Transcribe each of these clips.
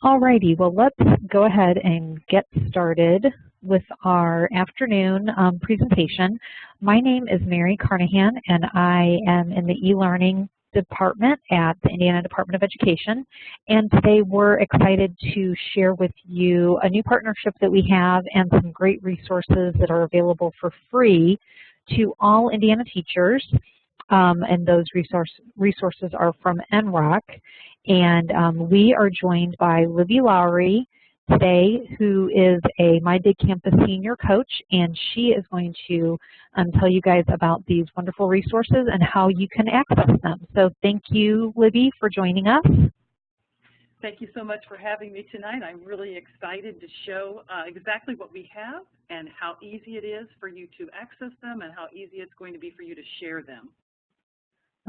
Alrighty, well let's go ahead and get started with our afternoon presentation. My name is Mary Carnahan and I am in the e-learning department at the Indiana Department of Education, and today we're excited to share with you a new partnership that we have and some great resources that are available for free to all Indiana teachers, and those resources are from NROC. And we are joined by Libby Lawrie today, who is a My Big Campus senior coach, and she is going to tell you guys about these wonderful resources and how you can access them. So thank you, Libby, for joining us. Thank you so much for having me tonight. I'm really excited to show exactly what we have and how easy it is for you to access them and how easy it's going to be for you to share them.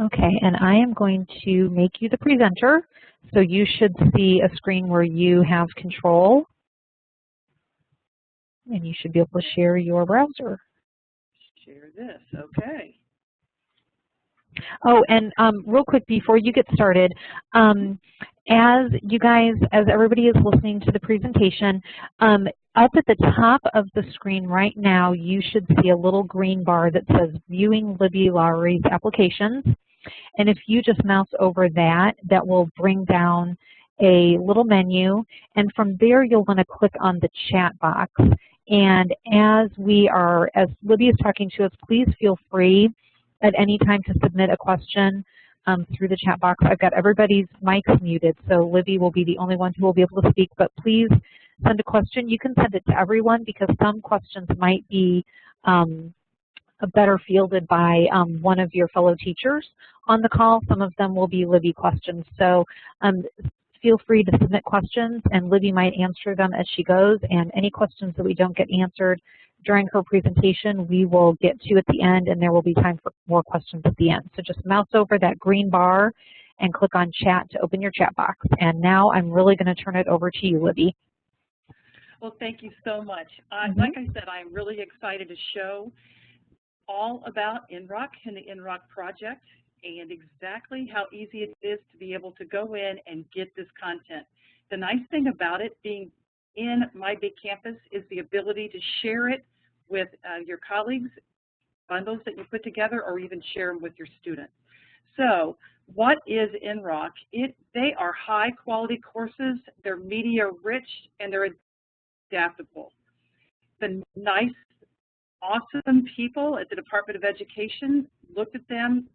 Okay, and I am going to make you the presenter, so you should see a screen where you have control, and you should be able to share your browser. Share this, okay. Oh, and real quick before you get started, as everybody is listening to the presentation, up at the top of the screen right now, you should see a little green bar that says Viewing Libby Lawrie's Applications. And if you just mouse over that, that will bring down a little menu. And from there, you'll want to click on the chat box. And as Libby is talking to us, please feel free at any time to submit a question through the chat box. I've got everybody's mics muted, so Libby will be the only one who will be able to speak. But please send a question. You can send it to everyone because some questions might be better fielded by one of your fellow teachers on the call. Some of them will be Libby questions. So feel free to submit questions, and Libby might answer them as she goes. And any questions that we don't get answered during her presentation, we will get to at the end, and there will be time for more questions at the end. So just mouse over that green bar and click on chat to open your chat box. And now I'm really going to turn it over to you, Libby. Well, thank you so much. Like I said, I'm really excited to show all about NROC and the NROC project and exactly how easy it is to be able to go in and get this content. The nice thing about it being in My Big Campus is the ability to share it with your colleagues, bundles that you put together, or even share them with your students. So what is NROC? They are high quality courses, they're media rich, and they're adaptable. The nice awesome people at the Department of Education looked at them,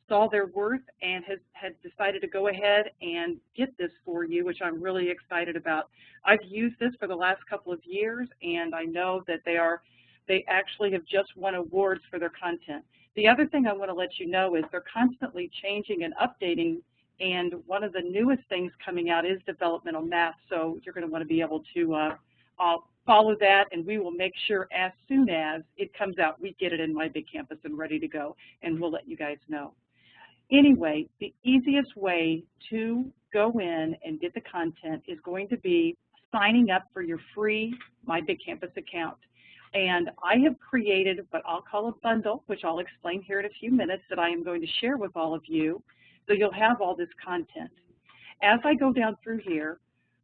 saw their worth, and had decided to go ahead and get this for you, which I'm really excited about. I've used this for the last couple of years, and I know that they actually have just won awards for their content. The other thing I want to let you know is they're constantly changing and updating, and one of the newest things coming out is developmental math, so you're going to want to be able to follow that, and we will make sure as soon as it comes out, we get it in My Big Campus and ready to go, and we'll let you guys know. Anyway, the easiest way to go in and get the content is going to be signing up for your free My Big Campus account. And I have created what I'll call a bundle, which I'll explain here in a few minutes, that I am going to share with all of you, so you'll have all this content. As I go down through here,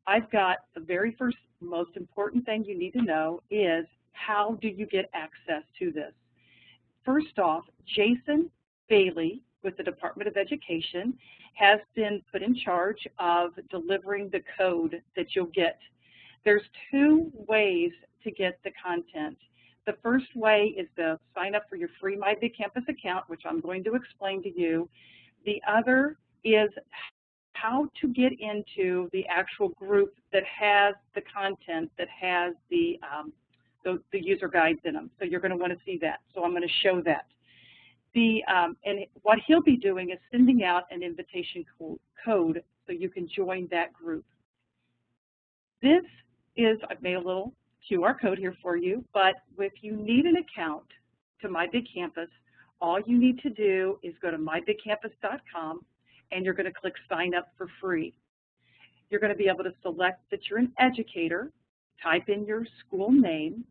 I've got the very first most important thing you need to know is how do you get access to this. First off, Jason Bailey with the Department of Education has been put in charge of delivering the code that you'll get. There's two ways to get the content. The first way is to sign up for your free My Big Campus account, which I'm going to explain to you. The other is how to get into the actual group that has the content, that has the user guides in them. So you're going to want to see that. So I'm going to show that. And what he'll be doing is sending out an invitation code so you can join that group. This is, I've made a little QR code here for you, but if you need an account to My Big Campus, all you need to do is go to mybigcampus.com, and you're going to click Sign Up for Free. You're going to be able to select that you're an educator, type in your school name,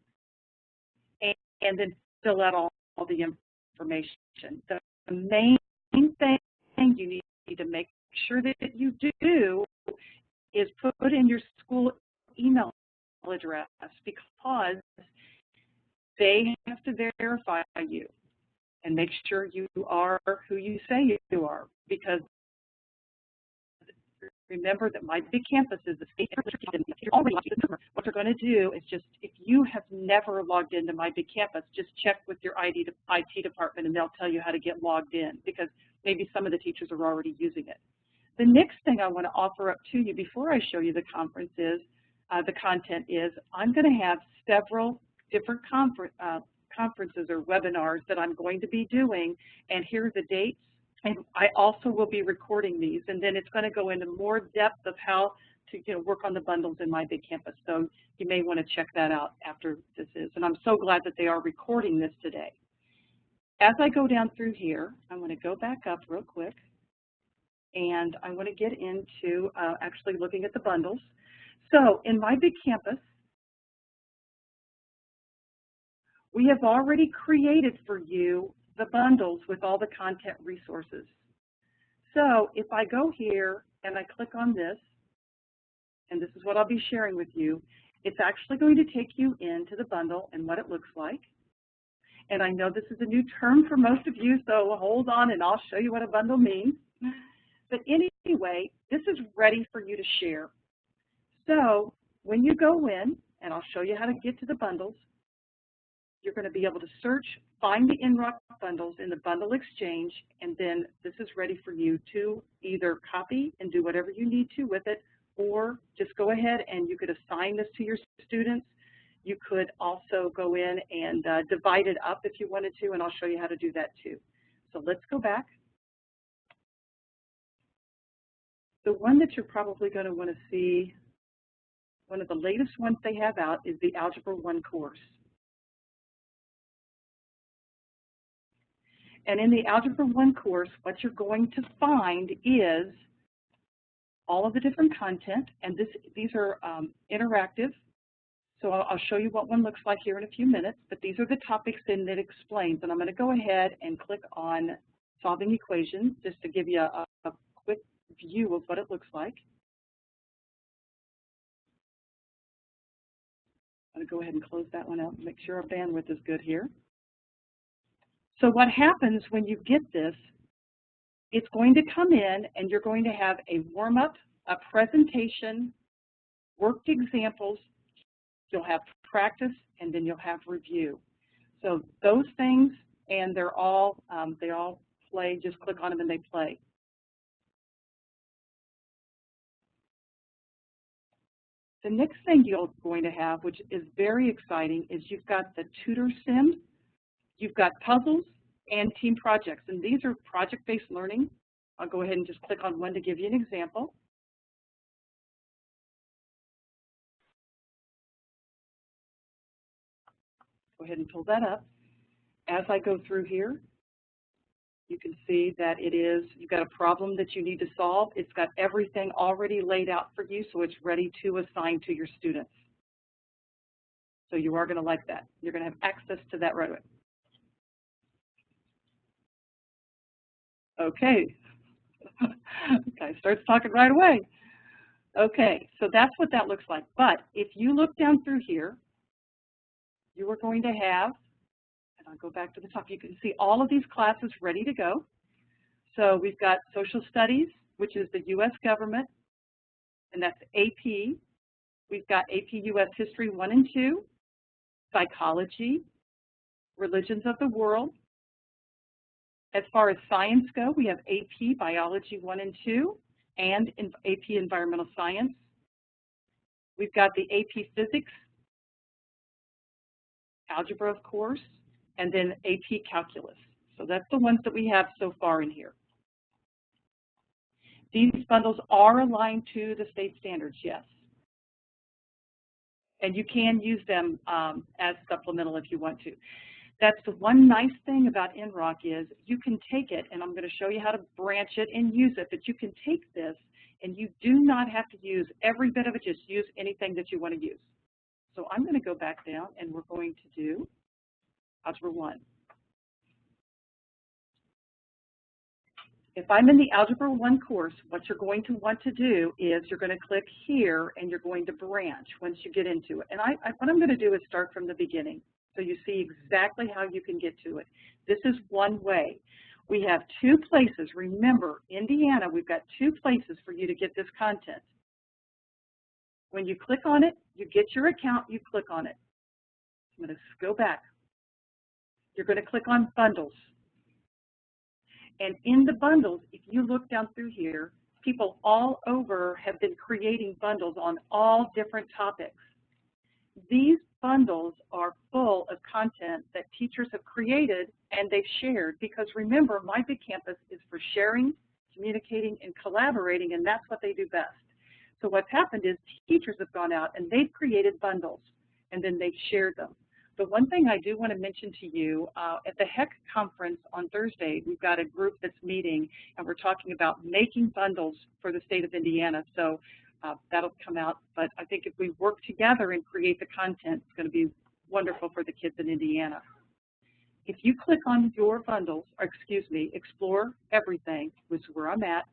and then fill out all the information. The main thing you need to make sure that you do is put in your school email address, because they have to verify you and make sure you are who you say you are. Because remember that My Big Campus is the state and you're already what they're going to do is just, if you have never logged into My Big Campus, just check with your IT department and they'll tell you how to get logged in, because maybe some of the teachers are already using it. The next thing I want to offer up to you before I show you the conference is, the content is, I'm going to have several different conferences or webinars that I'm going to be doing, and here are the dates. And I also will be recording these, and then it's going to go into more depth of how to work on the bundles in My Big Campus. So you may want to check that out after this is. And I'm so glad that they are recording this today. As I go down through here, I'm going to go back up real quick, and I want to get into actually looking at the bundles. So in My Big Campus, we have already created for you the bundles with all the content resources. So if I go here and I click on this, and this is what I'll be sharing with you, it's actually going to take you into the bundle and what it looks like. And I know this is a new term for most of you, so hold on and I'll show you what a bundle means. But anyway, this is ready for you to share. So when you go in, and I'll show you how to get to the bundles, you're going to be able to search, find the NROC bundles in the bundle exchange, and then this is ready for you to either copy and do whatever you need to with it, or just go ahead and you could assign this to your students. You could also go in and divide it up if you wanted to, and I'll show you how to do that too. So let's go back. The one that you're probably going to want to see, one of the latest ones they have out, is the Algebra 1 course. And in the Algebra 1 course, what you're going to find is all of the different content, and these are interactive. So I'll show you what one looks like here in a few minutes, but these are the topics in that explains. And I'm going to go ahead and click on solving equations just to give you a quick view of what it looks like. I'm going to go ahead and close that one out and make sure our bandwidth is good here. So what happens when you get this, it's going to come in and you're going to have a warm-up, a presentation, worked examples, you'll have practice, and then you'll have review. So those things, and they all play, just click on them and they play. The next thing you're going to have, which is very exciting, is you've got the tutor sim, you've got puzzles and team projects, and these are project-based learning. I'll go ahead and just click on one to give you an example. Go ahead and pull that up. As I go through here, you can see that you've got a problem that you need to solve. It's got everything already laid out for you, so it's ready to assign to your students. So you are going to like that. You're going to have access to that right away. Okay. Guy starts talking right away. Okay, so that's what that looks like. But if you look down through here, you are going to have, and I'll go back to the top, you can see all of these classes ready to go. So we've got Social Studies, which is the U.S. government, and that's AP. We've got AP U.S. History 1 and 2, Psychology, Religions of the World. As far as science go, we have AP Biology 1 and 2 and AP Environmental Science. We've got the AP Physics, Algebra, of course, and then AP Calculus. So that's the ones that we have so far in here. These bundles are aligned to the state standards, yes. And you can use them as supplemental if you want to. That's the one nice thing about NROC is you can take it, and I'm going to show you how to branch it and use it, but you can take this and you do not have to use every bit of it, just use anything that you want to use. So I'm going to go back down and we're going to do Algebra 1. If I'm in the Algebra 1 course, what you're going to want to do is you're going to click here and you're going to branch once you get into it. And what I'm going to do is start from the beginning so you see exactly how you can get to it. This is one way. We have 2 places. Remember, Indiana, we've got 2 places for you to get this content. When you click on it, you get your account, you click on it. I'm going to go back. You're going to click on Bundles. And in the bundles, if you look down through here, people all over have been creating bundles on all different topics. These bundles are full of content that teachers have created and they've shared, because remember, My Big Campus is for sharing, communicating, and collaborating, and that's what they do best. So what's happened is teachers have gone out and they've created bundles, and then they've shared them. The one thing I do want to mention to you, at the HEC conference on Thursday, we've got a group that's meeting, and we're talking about making bundles for the state of Indiana. So that'll come out. But I think if we work together and create the content, it's going to be wonderful for the kids in Indiana. If you click on your bundles, or excuse me, Explore Everything, which is where I'm at,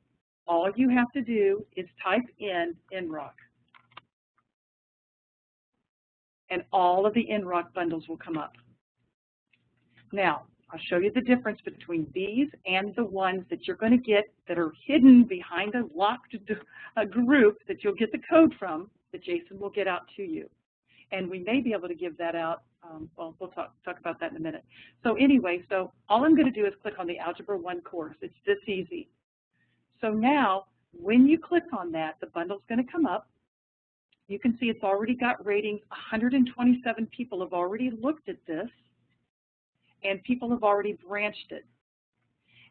all you have to do is type in NROC. And all of the NROC bundles will come up. Now, I'll show you the difference between these and the ones that you're going to get that are hidden behind a locked group that you'll get the code from that Jason will get out to you. And we may be able to give that out. Well, we'll talk about that in a minute. So anyway, so all I'm going to do is click on the Algebra 1 course. It's this easy. So now, when you click on that, the bundle's going to come up. You can see it's already got ratings. 127 people have already looked at this, and people have already branched it.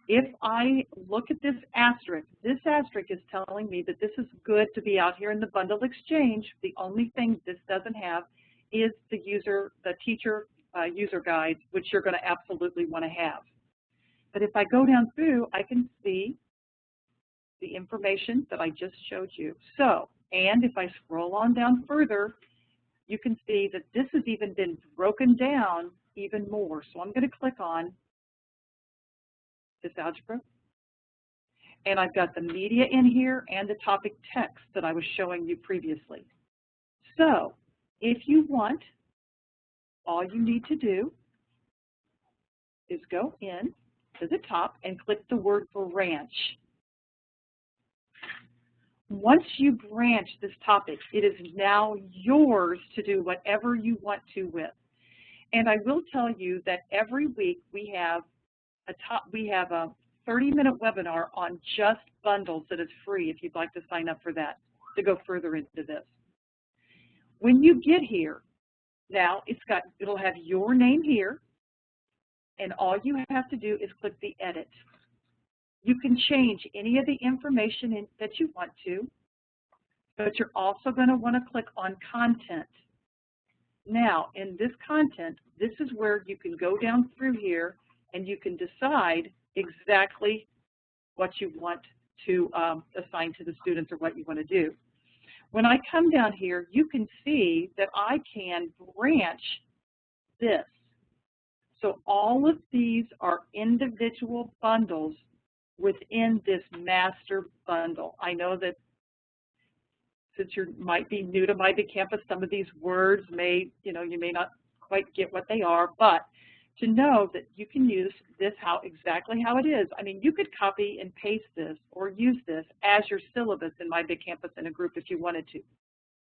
If I look at this asterisk is telling me that this is good to be out here in the bundle exchange. The only thing this doesn't have is the teacher user guides, which you're going to absolutely want to have. But if I go down through, I can see the information that I just showed you. So, and if I scroll on down further, you can see that this has even been broken down even more. So I'm going to click on this algebra, and I've got the media in here and the topic text that I was showing you previously. So if you want, all you need to do is go in to the top and click the word branch. Once you branch this topic, it is now yours to do whatever you want to with. And I will tell you that every week we have a 30-minute webinar on just bundles that is free if you'd like to sign up for that to go further into this. When you get here, now it'll have your name here, and all you have to do is click the edit. You can change any of the information that you want to, but you're also going to want to click on content. Now, in this content, this is where you can go down through here and you can decide exactly what you want to assign to the students or what you want to do. When I come down here, you can see that I can branch this. So all of these are individual bundles within this master bundle. I know that since you might be new to My Big Campus, some of these words may, you may not quite get what they are, but to know that you can use this exactly how it is. I mean, you could copy and paste this or use this as your syllabus in My Big Campus in a group if you wanted to.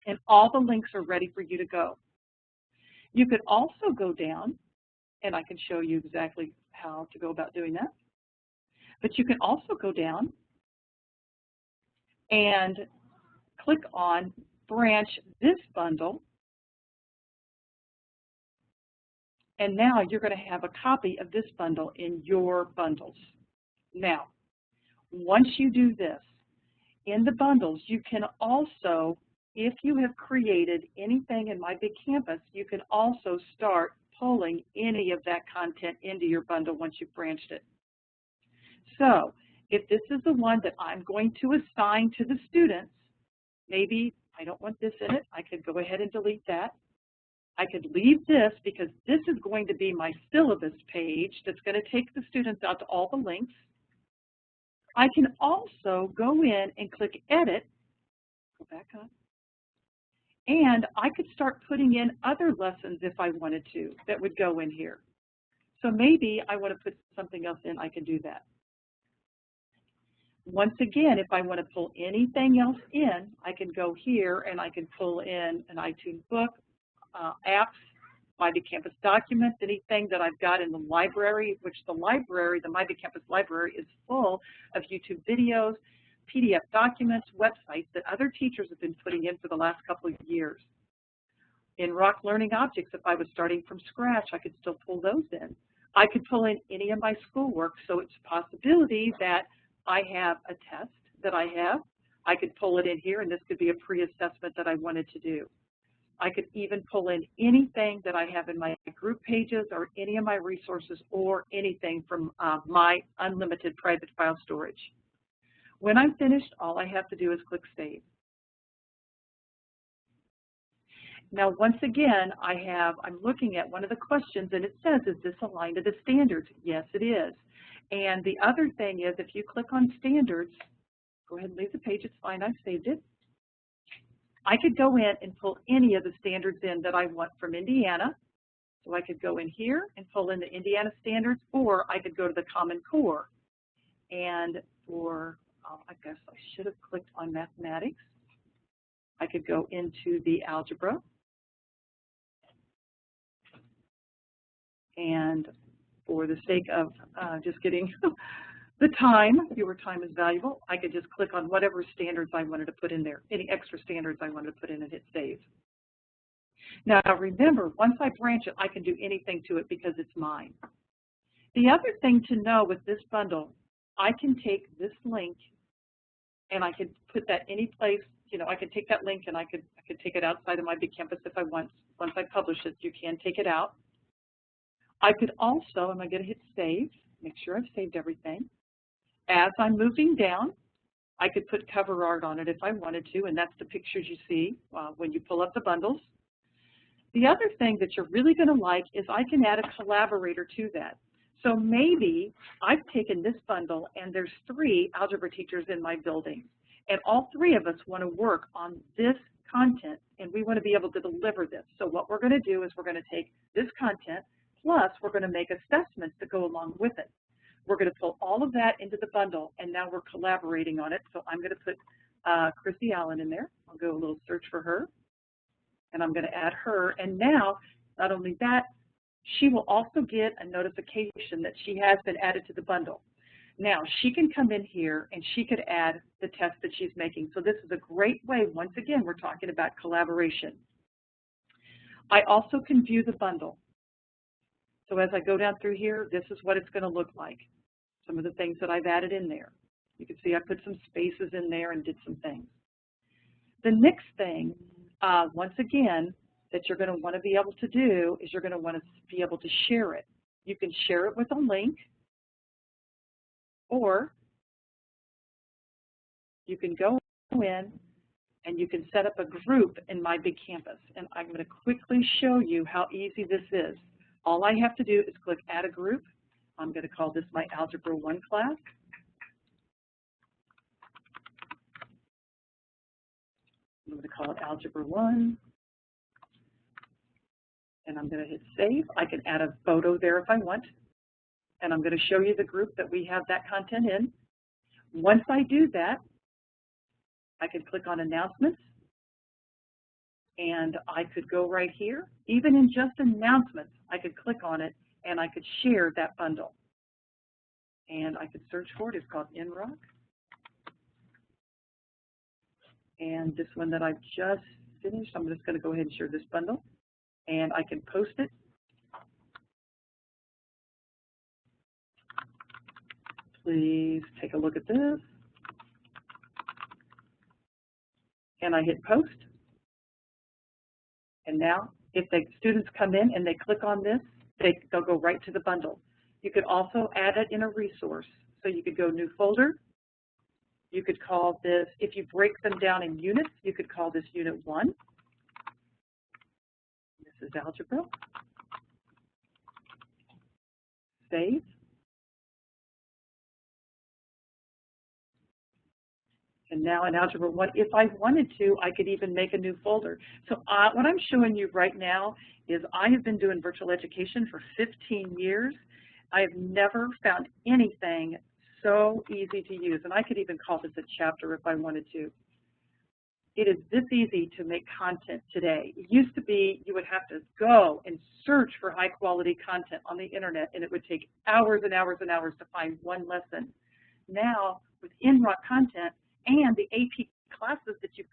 And all the links are ready for you to go. You could also go down, and I can show you exactly how to go about doing that. But you can also go down and click on branch this bundle, and now you're going to have a copy of this bundle in your bundles. Now, once you do this, in the bundles, you can also, if you have created anything in My Big Campus, you can also start pulling any of that content into your bundle once you've branched it. So if this is the one that I'm going to assign to the students, maybe I don't want this in it, I could go ahead and delete that. I could leave this because this is going to be my syllabus page that's going to take the students out to all the links. I can also go in and click Edit, go back up, and I could start putting in other lessons if I wanted to that would go in here. So maybe I want to put something else in, I can do that. Once again, if I want to pull anything else in, I can go here and I can pull in an iTunes book, apps, My Big Campus documents, anything that I've got in the library, which the library, the My Big Campus library, is full of YouTube videos, PDF documents, websites that other teachers have been putting in for the last couple of years. NROC Learning Objects, if I was starting from scratch, I could still pull those in. I could pull in any of my schoolwork, so it's a possibility that I have a test that I have. I could pull it in here, and this could be a pre-assessment that I wanted to do. I could even pull in anything that I have in my group pages or any of my resources or anything from my unlimited private file storage. When I'm finished, all I have to do is click Save. Now, once again, I'm looking at one of the questions, and it says, is this aligned to the standards? Yes, it is. And the other thing is, if you click on standards, go ahead and leave the page, it's fine, I've saved it. I could go in and pull any of the standards in that I want from Indiana. So I could go in here and pull in the Indiana standards, or I could go to the Common Core. And for, I guess I should have clicked on mathematics. I could go into the algebra. And for the sake of just getting the time, your time is valuable, I could just click on whatever standards I wanted to put in there, any extra standards I wanted to put in, and hit Save. Now remember, once I branch it, I can do anything to it because it's mine. The other thing to know with this bundle, I can take this link and I could put that any place, you know, I could take that link and I could take it outside of my big campus if I want. Once I publish it, you can take it out. I could also, I'm going to hit Save, make sure I've saved everything. As I'm moving down, I could put cover art on it if I wanted to, and that's the pictures you see when you pull up the bundles. The other thing that you're really going to like is I can add a collaborator to that. So maybe I've taken this bundle and there's 3 algebra teachers in my building, and all 3 of us want to work on this content, and we want to be able to deliver this. So what we're going to do is we're going to take this content, plus we're going to make assessments that go along with it. We're going to pull all of that into the bundle, and now we're collaborating on it. So I'm going to put Chrissy Allen in there. I'll go a little search for her, and I'm going to add her. And now, not only that, she will also get a notification that she has been added to the bundle. Now, she can come in here, and she could add the test that she's making. So this is a great way, once again, we're talking about collaboration. I also can view the bundle. So as I go down through here, this is what it's going to look like. Some of the things that I've added in there. You can see I put some spaces in there and did some things. The next thing, once again, that you're going to want to be able to do is you're going to want to be able to share it. You can share it with a link, or you can go in and you can set up a group in My Big Campus. And I'm going to quickly show you how easy this is. All I have to do is click Add a Group. I'm going to call this my Algebra 1 class. I'm going to call it Algebra 1. And I'm going to hit Save. I can add a photo there if I want. And I'm going to show you the group that we have that content in. Once I do that, I can click on Announcements. And I could go right here. Even in just announcements, I could click on it and I could share that bundle. And I could search for it. It's called NROC. And this one that I've just finished, I'm just going to go ahead and share this bundle. And I can post it. Please take a look at this. And I hit Post. And now, if the students come in and they click on this, they'll go right to the bundle. You could also add it in a resource. So you could go New Folder. You could call this, if you break them down in units, you could call this Unit 1. This is Algebra. Save. And now in Algebra 1, if I wanted to, I could even make a new folder. So what I'm showing you right now is I have been doing virtual education for 15 years. I have never found anything so easy to use. And I could even call this a chapter if I wanted to. It is this easy to make content today. It used to be you would have to go and search for high quality content on the internet, and it would take hours and hours and hours to find one lesson. Now, with NROC content and the AP classes that you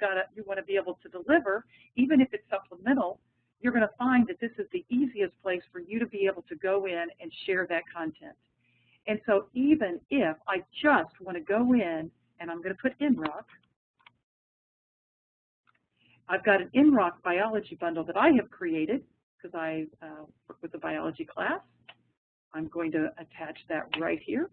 want to be able to deliver, even if it's supplemental, you're going to find that this is the easiest place for you to be able to go in and share that content. And so even if I just want to go in, and I'm going to put NROC, I've got an NROC biology bundle that I have created because I work with the biology class. I'm going to attach that right here.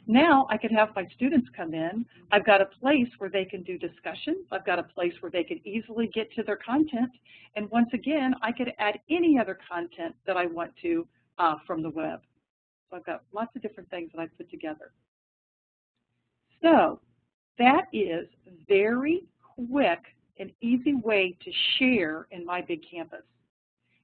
Now I could have my students come in. I've got a place where they can do discussions. I've got a place where they can easily get to their content. And once again, I could add any other content that I want to from the web. So I've got lots of different things that I've put together. So that is very quick and easy way to share in My Big Campus.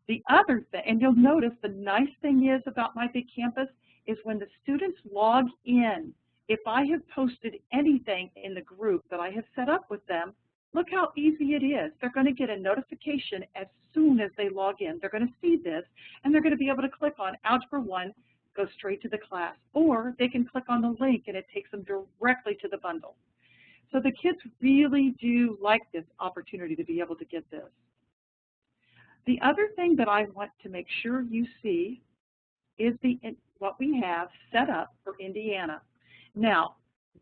The other thing, and you'll notice the nice thing is about My Big Campus is when the students log in, if I have posted anything in the group that I have set up with them, look how easy it is. They're going to get a notification as soon as they log in. They're going to see this, and they're going to be able to click on Algebra 1, go straight to the class, or they can click on the link and it takes them directly to the bundle. So the kids really do like this opportunity to be able to get this. The other thing that I want to make sure you see is what we have set up for Indiana. Now,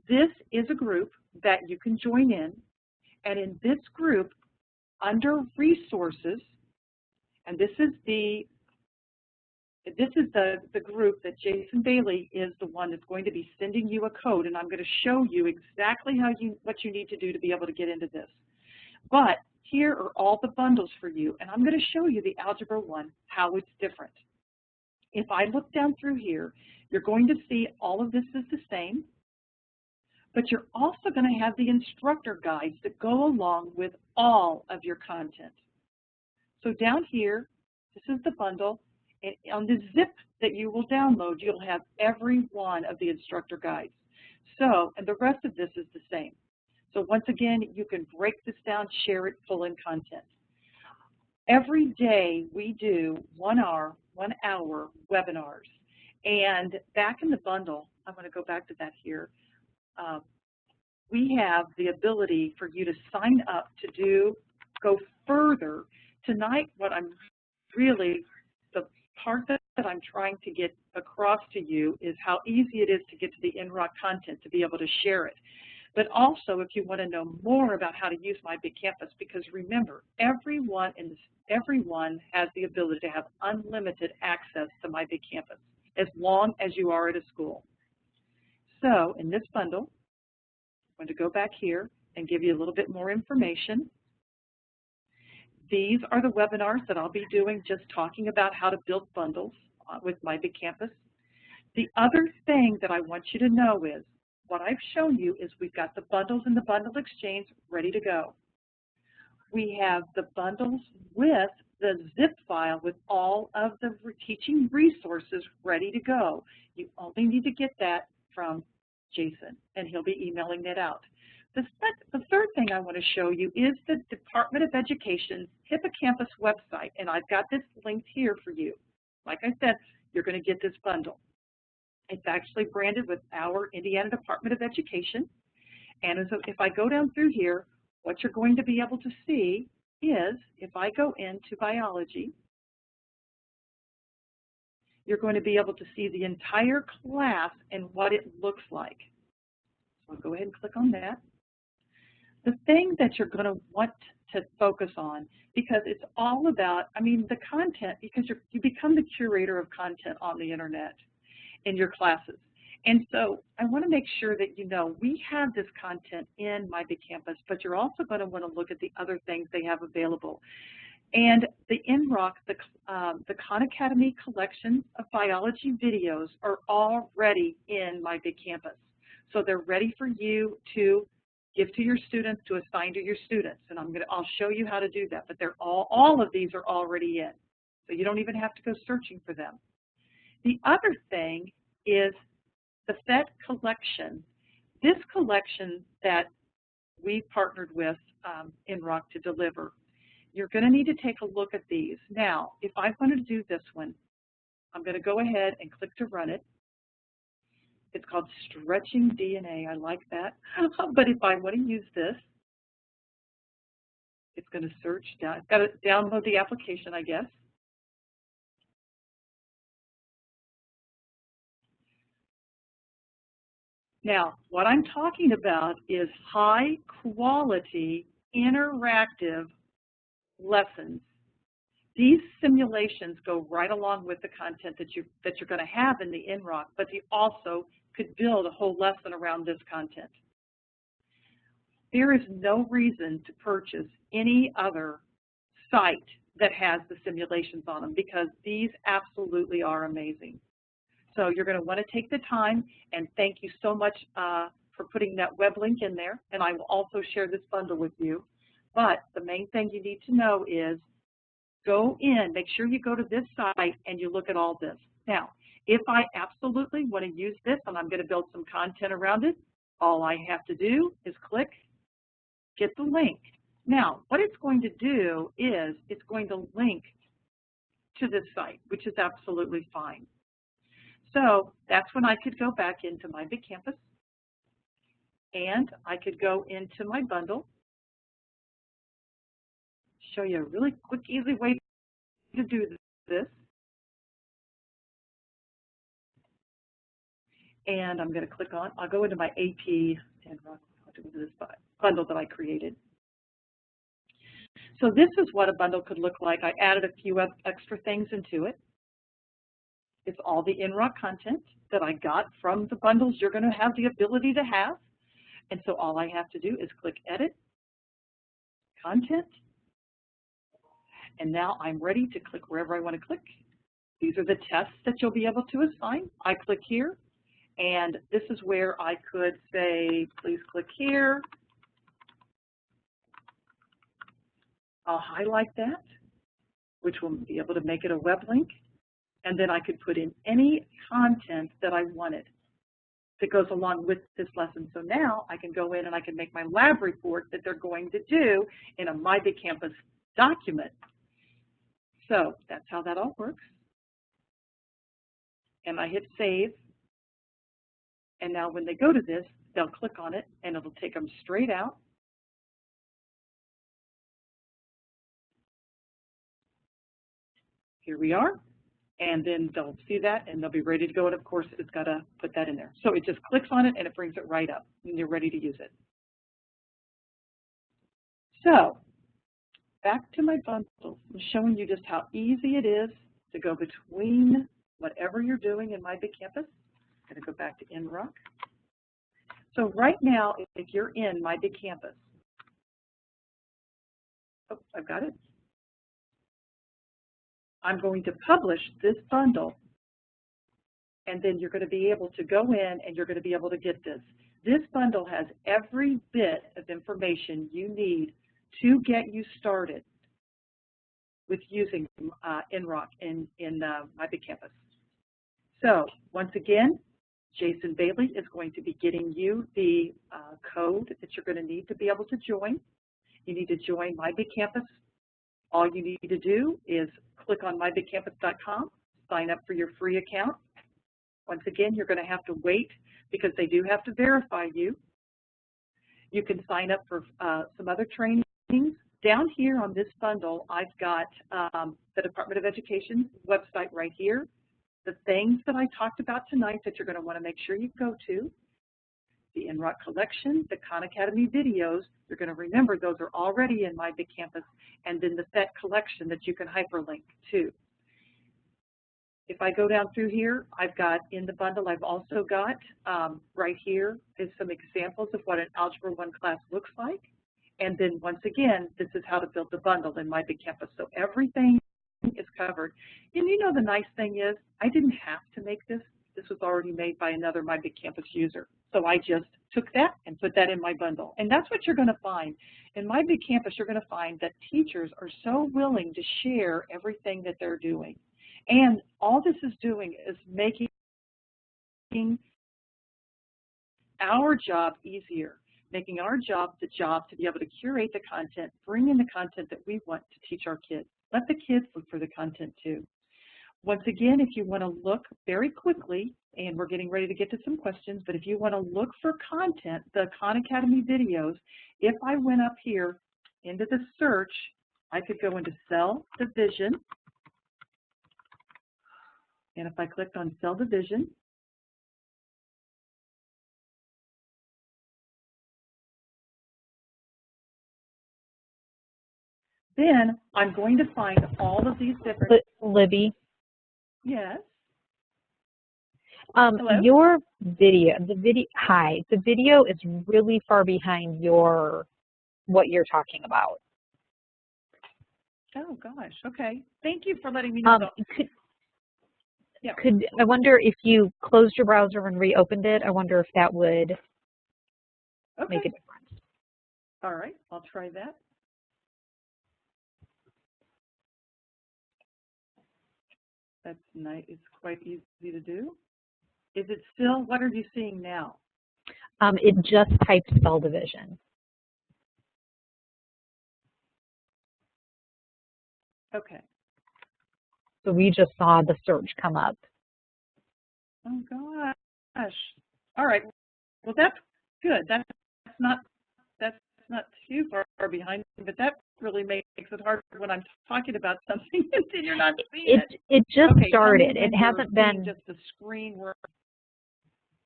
this is a group that you can join in, and in this group, under resources, and this is the group that Jason Bailey is the one that's going to be sending you a code, and I'm going to show you exactly what you need to do to be able to get into this. But here are all the bundles for you, and I'm going to show you the Algebra 1, how it's different. If I look down through here, you're going to see all of this is the same, but you're also going to have the instructor guides that go along with all of your content. So down here, this is the bundle. And on the zip that you will download, you'll have every one of the instructor guides. So, and the rest of this is the same. So once again, you can break this down, share it full in content. Every day we do 1 hour webinars. And back in the bundle, I'm going to go back to that here, we have the ability for you to sign up to go further. Tonight, what I'm really, the part that I'm trying to get across to you is how easy it is to get to the NROC content to be able to share it. But also, if you want to know more about how to use My Big Campus, because remember, everyone has the ability to have unlimited access to My Big Campus, as long as you are at a school. So in this bundle, I'm going to go back here and give you a little bit more information. These are the webinars that I'll be doing, just talking about how to build bundles with My Big Campus. The other thing that I want you to know is, what I've shown you is we've got the bundles in the bundle exchange ready to go. We have the bundles with the zip file with all of the teaching resources ready to go. You only need to get that from Jason, and he'll be emailing that out. The third thing I want to show you is the Department of Education's Hippocampus website, and I've got this linked here for you. Like I said, you're going to get this bundle. It's actually branded with our Indiana Department of Education. And so if I go down through here, what you're going to be able to see is, if I go into biology, you're going to be able to see the entire class and what it looks like. So I'll go ahead and click on that. The thing that you're going to want to focus on, because it's all about, the content, because you become the curator of content on the internet in your classes. And so I want to make sure that you know we have this content in My Big Campus, but you're also going to want to look at the other things they have available. And the NROC, the Khan Academy collection of biology videos are already in My Big Campus. So they're ready for you to give to your students, to assign to your students. And I'll show you how to do that. But they're all of these are already in. So you don't even have to go searching for them. The other thing is the PhET collection. This collection that we partnered with NROC to deliver, you're going to need to take a look at these. Now, if I wanted to do this one, I'm going to go ahead and click to run it. It's called Stretching DNA. I like that. But if I want to use this, it's going to search down. I've got to download the application, I guess. Now, what I'm talking about is high-quality, interactive lessons. These simulations go right along with the content that you're going to have in the NROC, but you also could build a whole lesson around this content. There is no reason to purchase any other site that has the simulations on them because these absolutely are amazing. So you're going to want to take the time, and thank you so much for putting that web link in there, and I will also share this bundle with you. But the main thing you need to know is go in, make sure you go to this site and you look at all this. Now, if I absolutely want to use this and I'm going to build some content around it, all I have to do is click, get the link. Now, what it's going to do is it's going to link to this site, which is absolutely fine. So that's when I could go back into my Big Campus and I could go into my bundle, show you a really quick, easy way to do this. And I'm going to click on, I'll go into my AP and this bundle that I created. So this is what a bundle could look like. I added a few extra things into it. It's all the NROC content that I got from the bundles you're going to have the ability to have. And so all I have to do is click Edit, Content, and now I'm ready to click wherever I want to click. These are the tests that you'll be able to assign. I click here, and this is where I could say, please click here. I'll highlight that, which will be able to make it a web link. And then I could put in any content that I wanted that goes along with this lesson. So now I can go in and I can make my lab report that they're going to do in a My Big Campus document. So that's how that all works. And I hit save. And now when they go to this, they'll click on it and it'll take them straight out. Here we are. And then they'll see that and they'll be ready to go. And of course, it's got to put that in there. So it just clicks on it and it brings it right up and you're ready to use it. So back to my bundles. I'm showing you just how easy it is to go between whatever you're doing in My Big Campus. I'm going to go back to NROC. So right now, if you're in My Big Campus, oh, I've got it. I'm going to publish this bundle, and then you're going to be able to go in and you're going to be able to get this. This bundle has every bit of information you need to get you started with using NROC in My Big Campus. So once again, Jason Bailey is going to be getting you the code that you're going to need to be able to join. You need to join My Big Campus. All you need to do is click on mybigcampus.com, sign up for your free account. Once again, you're going to have to wait because they do have to verify you. You can sign up for some other trainings. Down here on this bundle, I've got the Department of Education website right here. The things that I talked about tonight that you're going to want to make sure you go to, the NROC collection, the Khan Academy videos, you're going to remember those are already in My Big Campus, and then the PhET collection that you can hyperlink to. If I go down through here, I've got in the bundle, I've also got right here is some examples of what an Algebra 1 class looks like. And then once again, this is how to build the bundle in My Big Campus. So everything is covered. And you know the nice thing is, I didn't have to make this. this was already made by another My Big Campus user. So I just took that and put that in my bundle. And that's what you're going to find. In My Big Campus, you're going to find that teachers are so willing to share everything that they're doing. And all this is doing is making our job easier, making our job the job to be able to curate the content, bring in the content that we want to teach our kids. Let the kids look for the content too. Once again, if you want to look very quickly, and we're getting ready to get to some questions, but if you want to look for content, the Khan Academy videos, if I went up here into the search, I could go into Cell Division, and if I clicked on Cell Division, then I'm going to find all of these different... Libby? Yes? Your video, the video is really far behind what you're talking about. Oh gosh, okay. Thank you for letting me know. I wonder if you closed your browser and reopened it, I wonder if that would make a difference. All right, I'll try that. That's nice. It's quite easy to do. Is it still, what are you seeing now? It just typed cell division. Okay. So we just saw the search come up. Oh gosh. All right. Well, that's good. That's not too far behind, but that really makes it hard when I'm talking about something and you're not seeing it. It just started. It hasn't been just the screen where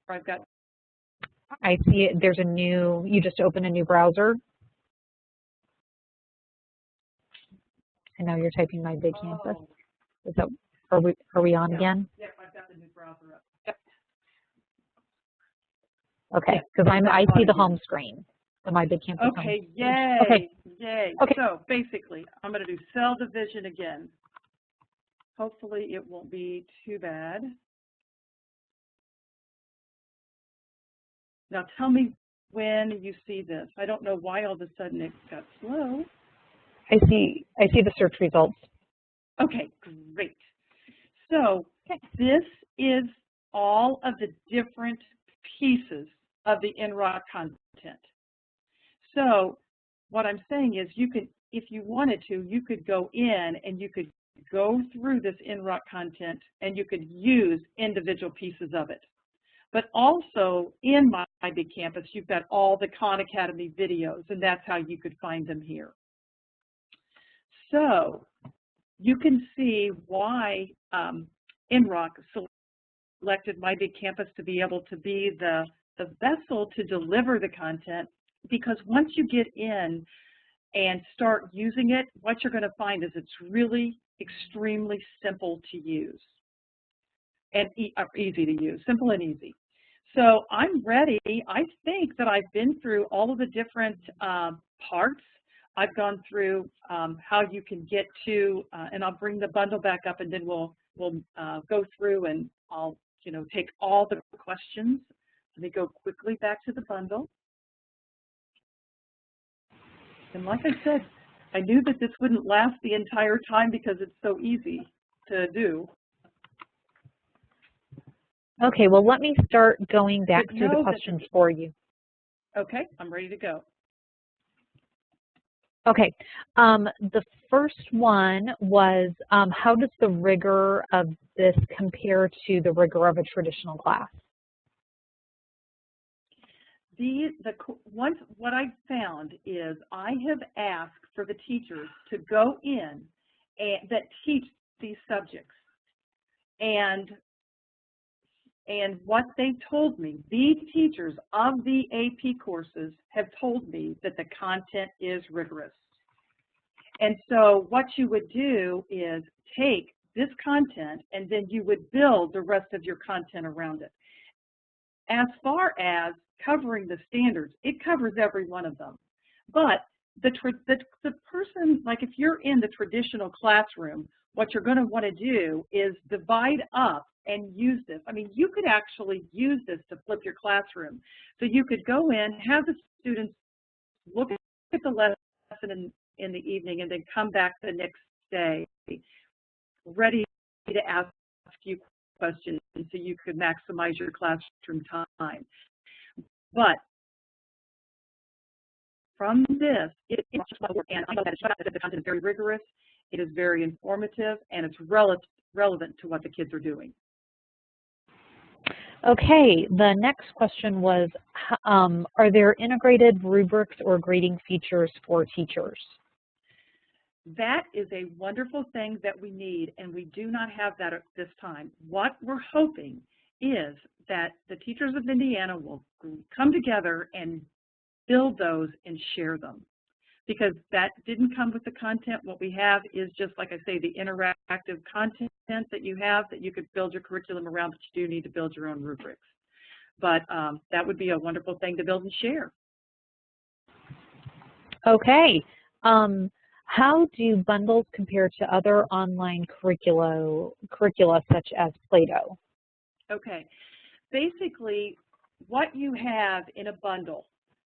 I've got. I see it. There's a new. You just open a new browser. And now you're typing My Big Campus. Is that? Are we on again? Yep, I've got the new browser up. Yep. Okay, because I see the home screen. The My Big Campus. Okay, yay, okay. Yay. Okay. So basically, I'm going to do cell division again. Hopefully it won't be too bad. Now tell me when you see this. I don't know why all of a sudden it got slow. I see the search results. Okay, great. So this is all of the different pieces of the NROC content. So what I'm saying is you could, if you wanted to, you could go in and you could go through this NROC content and you could use individual pieces of it. But also in My Big Campus, you've got all the Khan Academy videos, and that's how you could find them here. So you can see why NROC selected My Big Campus to be able to be the vessel to deliver the content, because once you get in and start using it, what you're going to find is it's really extremely simple to use and easy to use, simple and easy. So I'm ready. I think that I've been through all of the different parts. I've gone through how you can get to, and I'll bring the bundle back up, and then we'll go through and I'll take all the questions. Let me go quickly back to the bundle. And like I said, I knew that this wouldn't last the entire time because it's so easy to do. Okay, well, let me start going back through the questions for you. Okay, I'm ready to go. Okay, the first one was how does the rigor of this compare to the rigor of a traditional class? What I found is I have asked for the teachers to go in that teach these subjects, and what they told me, these teachers of the AP courses have told me that the content is rigorous. And so what you would do is take this content and then you would build the rest of your content around it. As far as covering the standards, it covers every one of them. But the person, like if you're in the traditional classroom, what you're going to want to do is divide up and use this. I mean, you could actually use this to flip your classroom. So you could go in, have the students look at the lesson in the evening, and then come back the next day ready to ask you questions so you could maximize your classroom time. But from this, and I know that the content is very rigorous, it is very informative, and it's relevant to what the kids are doing. Okay, the next question was, are there integrated rubrics or grading features for teachers? That is a wonderful thing that we need, and we do not have that at this time. What we're hoping is that the teachers of Indiana will come together and build those and share them, because that didn't come with the content. What we have is just, like I say, the interactive content that you have that you could build your curriculum around, but you do need to build your own rubrics. But that would be a wonderful thing to build and share. Okay. How do bundles compare to other online curricula such as Play-Doh? Okay. Basically, what you have in a bundle,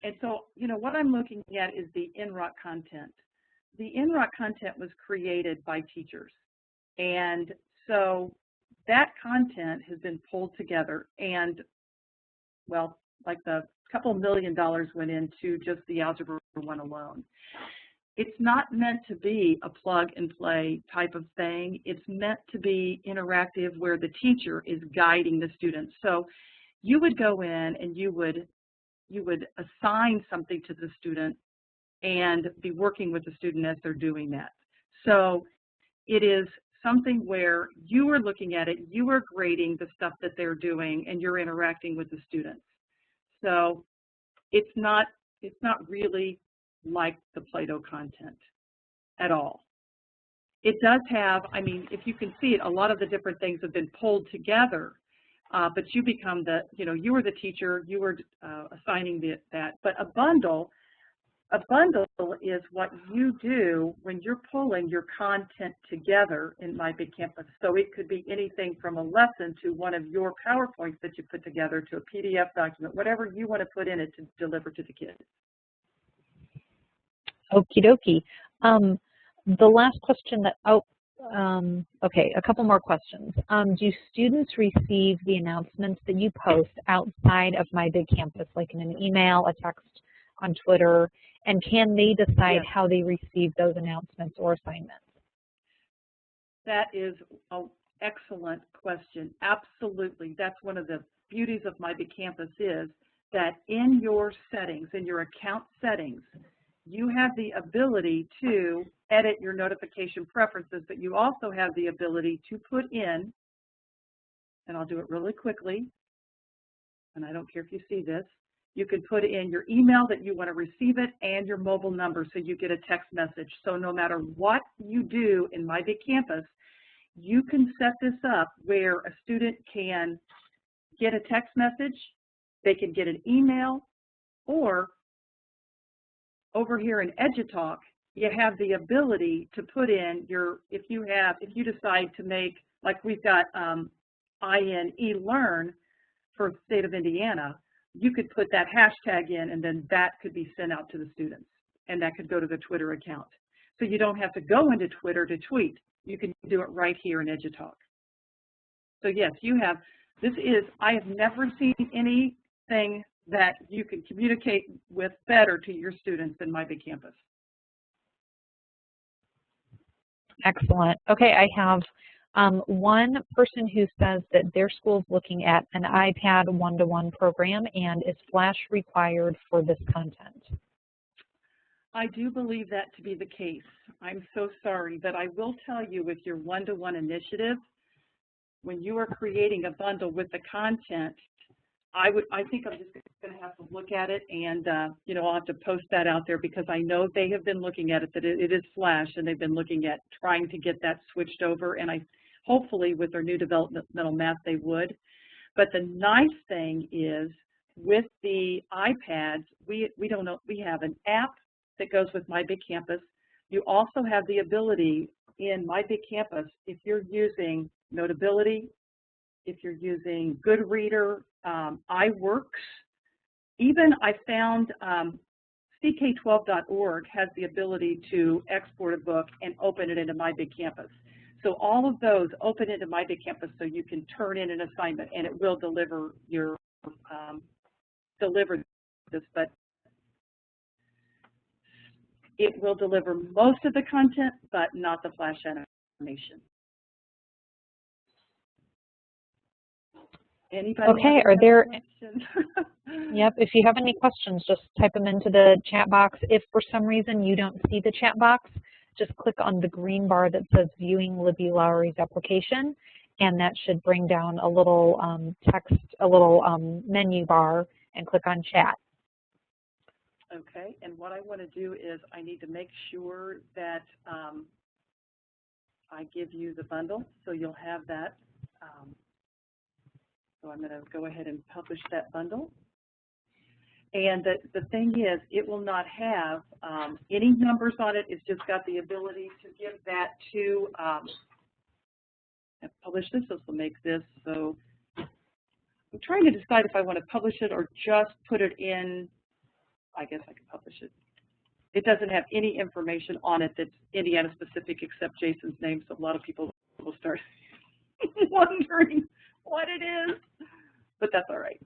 and so, you know, what I'm looking at is the NROC content. The NROC content was created by teachers. And so that content has been pulled together, and, well, like the couple $1 million went into just the Algebra 1 alone. It's not meant to be a plug and play type of thing. It's meant to be interactive where the teacher is guiding the students. So you would go in and you would assign something to the student and be working with the student as they're doing that. So it is something where you are looking at it, you are grading the stuff that they're doing, and you're interacting with the students. So it's not really like the Play-Doh content at all. It does have, I mean, if you can see it, a lot of the different things have been pulled together, but you become the, you know, you were the teacher, you were assigning that. But a bundle is what you do when you're pulling your content together in My Big Campus. So it could be anything from a lesson to one of your PowerPoints that you put together to a PDF document, whatever you want to put in it to deliver to the kids. Okie dokie. The last question that, okay, a couple more questions. Do students receive the announcements that you post outside of My Big Campus, like in an email, a text, on Twitter, and can they decide Yes. how they receive those announcements or assignments? That is an excellent question. Absolutely. That's one of the beauties of My Big Campus is that in your settings, in your account settings, you have the ability to edit your notification preferences, but you also have the ability to put in, and I'll do it really quickly, and I don't care if you see this, you can put in your email that you want to receive it and your mobile number so you get a text message. So no matter what you do in My Big Campus, you can set this up where a student can get a text message, they can get an email, or over here in EduTalk, you have the ability to put in your, if you decide to make, like we've got INELearn for the state of Indiana, you could put that hashtag in and then that could be sent out to the students and that could go to the Twitter account. So you don't have to go into Twitter to tweet. You can do it right here in EduTalk. So yes, you have, I have never seen anything that you can communicate with better to your students than My Big Campus. Excellent. Okay, I have one person who says that their school is looking at an iPad one-to-one program and is Flash required for this content. I do believe that to be the case. I'm so sorry, but I will tell you with your one-to-one initiative, when you are creating a bundle with the content, I think I'm just going to have to look at it, and you know, I'll have to post that out there because I know they have been looking at it, that it is Flash, and they've been looking at trying to get that switched over, and hopefully with their new developmental math they would. But the nice thing is with the iPads, we don't know, we have an app that goes with My Big Campus. You also have the ability in My Big Campus, if you're using Notability, if you're using Goodreader, iWorks, even I found CK12.org has the ability to export a book and open it into My Big Campus. So all of those open into My Big Campus so you can turn in an assignment and it will deliver your this, but it will deliver most of the content, but not the flash animation. Anybody? Okay, are there questions? Yep, if you have any questions, just type them into the chat box. If for some reason you don't see the chat box, just click on the green bar that says Viewing Libby Lawrie's Application, and that should bring down a little menu bar, and click on Chat. Okay, and what I want to do is I need to make sure that I give you the bundle, so you'll have that. So I'm going to go ahead and publish that bundle. And the thing is, it will not have any numbers on it. It's just got the ability to give that to publish this. This will make this. So I'm trying to decide if I want to publish it or just put it in. I guess I can publish it. It doesn't have any information on it that's Indiana specific except Jason's name, so a lot of people will start wondering what it is, but that's all right.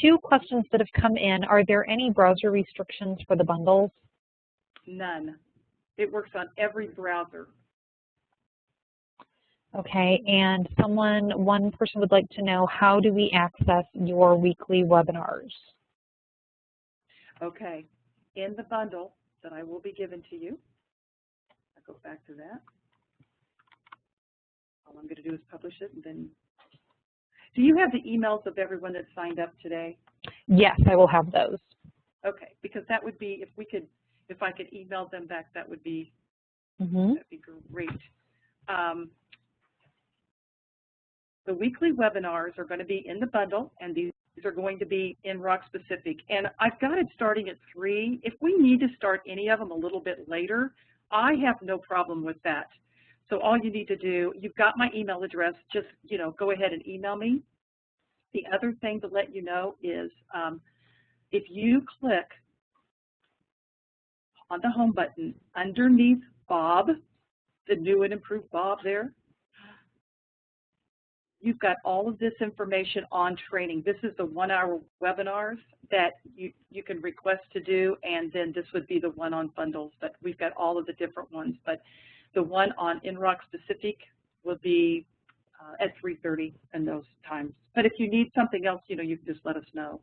2 questions that have come in. Are there any browser restrictions for the bundles? None. It works on every browser. Okay, and one person would like to know, how do we access your weekly webinars? Okay, in the bundle that I will be given to you, I'll go back to that. All I'm going to do is publish it, and then, do you have the emails of everyone that signed up today? Yes, I will have those. Okay, because that would be, if I could email them back, that would be, that'd be great. The weekly webinars are going to be in the bundle, and these are going to be NROC specific. And I've got it starting at 3. If we need to start any of them a little bit later, I have no problem with that. So all you need to do, you've got my email address, just go ahead and email me. The other thing to let you know is if you click on the home button underneath Bob, the new and improved Bob there, you've got all of this information on training. This is the 1-hour webinars that you can request to do, and then this would be the one on bundles, but we've got all of the different ones. But the one on NROC specific will be at 3:30 in those times. But if you need something else, you can just let us know.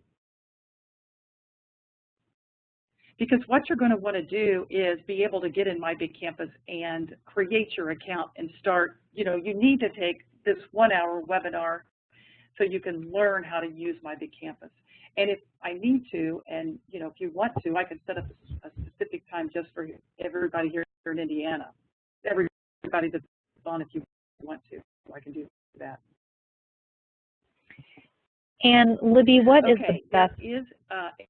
Because what you're going to want to do is be able to get in My Big Campus and create your account and start, you need to take this 1-hour webinar so you can learn how to use My Big Campus. And if I need to, and if you want to, I can set up a specific time just for everybody here in Indiana. Everybody that's on, if you want to, I can do that. And Libby, what is the best? There is,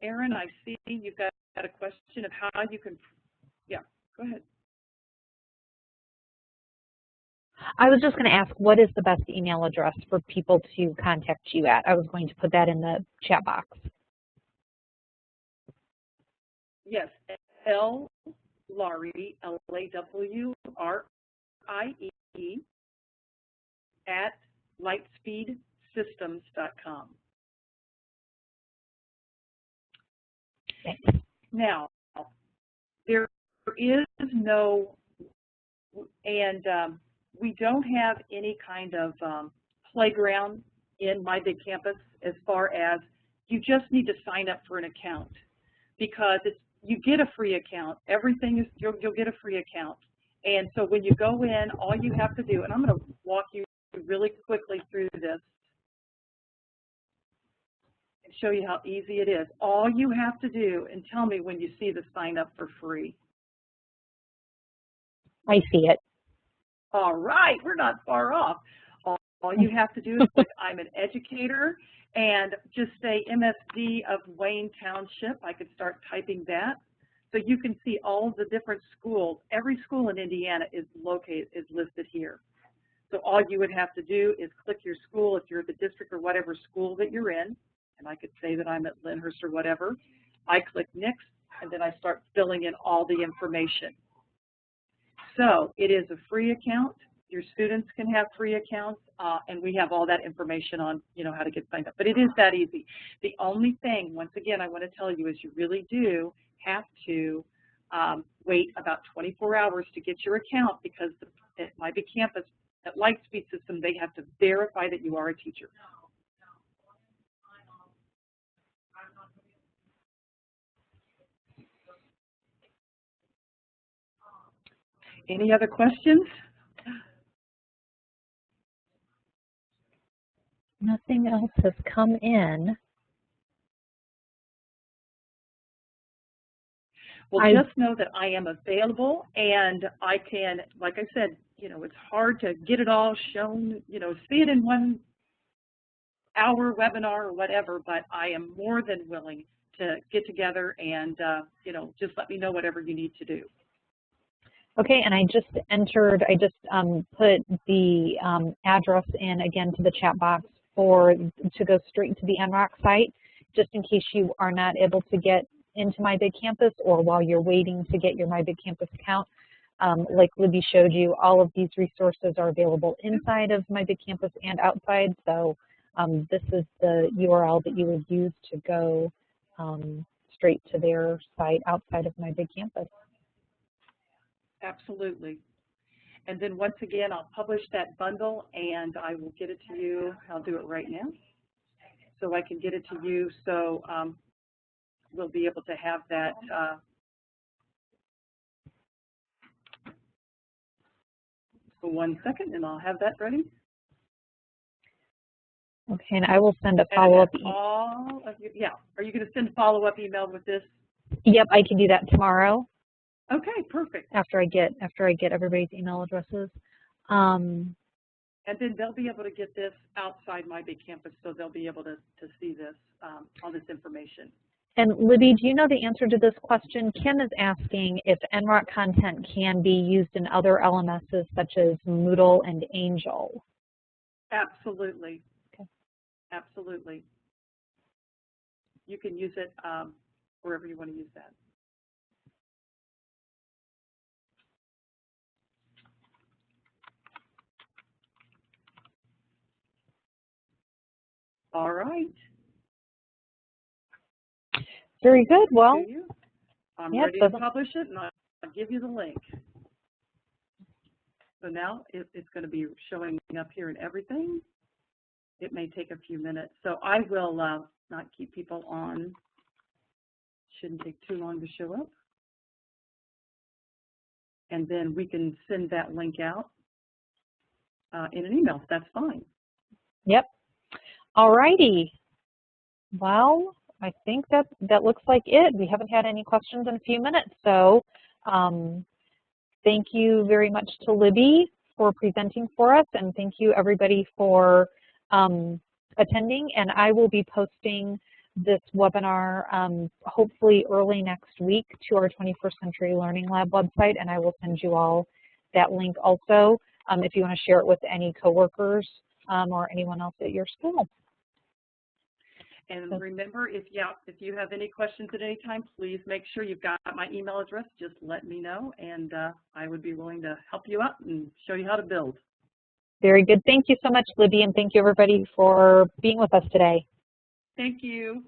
Erin, I see you've got a question of how you can, yeah, go ahead. I was just going to ask, what is the best email address for people to contact you at? I was going to put that in the chat box. Yes, L. Lawrie, Lawrie, at lightspeedsystems.com. Thanks. Now, there is no, and we don't have any kind of playground in My Big Campus as far as you just need to sign up for an account, because you get a free account. Everything is, you'll get a free account. And so when you go in, all you have to do, and I'm going to walk you really quickly through this and show you how easy it is. All you have to do, and tell me when you see the sign up for free. I see it. All right, we're not far off. All you have to do is click I'm an educator and just say MSD of Wayne Township. I could start typing that. So you can see all of the different schools. Every school in Indiana is listed here. So all you would have to do is click your school if you're the district or whatever school that you're in. And I could say that I'm at Lyndhurst or whatever. I click next, and then I start filling in all the information. So it is a free account. Your students can have free accounts, and we have all that information on, how to get signed up. But it is that easy. The only thing, once again, I want to tell you is you really do have to wait about 24 hours to get your account, because at Libby campus, at Lightspeed system, they have to verify that you are a teacher. Any other questions? Nothing else has come in. Well, just know that I am available, and I can, like I said, it's hard to get it all shown, see it in 1 hour webinar or whatever, but I am more than willing to get together and, just let me know whatever you need to do. Okay, and I just put the address in again to the chat box to go straight to the NROC site, just in case you are not able to get into My Big Campus, or while you're waiting to get your My Big Campus account. Like Libby showed you, all of these resources are available inside of My Big Campus and outside, so this is the URL that you would use to go straight to their site outside of My Big Campus. Absolutely. And then once again, I'll publish that bundle, and I will get it to you. I'll do it right now, so I can get it to you, so we'll be able to have that for 1 second, and I'll have that ready. Okay, and I will send a follow-up email. Yeah, are you going to send a follow-up email with this? Yep, I can do that tomorrow. Okay, perfect. After I get everybody's email addresses. And then they'll be able to get this outside My Big Campus, so they'll be able to see this, all this information. And Libby, do you know the answer to this question? Kim is asking if NROC content can be used in other LMSs such as Moodle and Angel. Absolutely. Okay. Absolutely. You can use it wherever you want to use that. All right. Very good. Well, I'm ready to publish it, and I'll give you the link. So now it's going to be showing up here and everything. It may take a few minutes. So I will not keep people on. Shouldn't take too long to show up. And then we can send that link out in an email. That's fine. Yep. All righty. Well, I think that looks like it. We haven't had any questions in a few minutes, so thank you very much to Libby for presenting for us, and thank you everybody for attending. And I will be posting this webinar hopefully early next week to our 21st Century Learning Lab website, and I will send you all that link also if you want to share it with any coworkers or anyone else at your school. And remember, if you have any questions at any time, please make sure you've got my email address. Just let me know, and I would be willing to help you out and show you how to build. Very good. Thank you so much, Libby, and thank you everybody for being with us today. Thank you.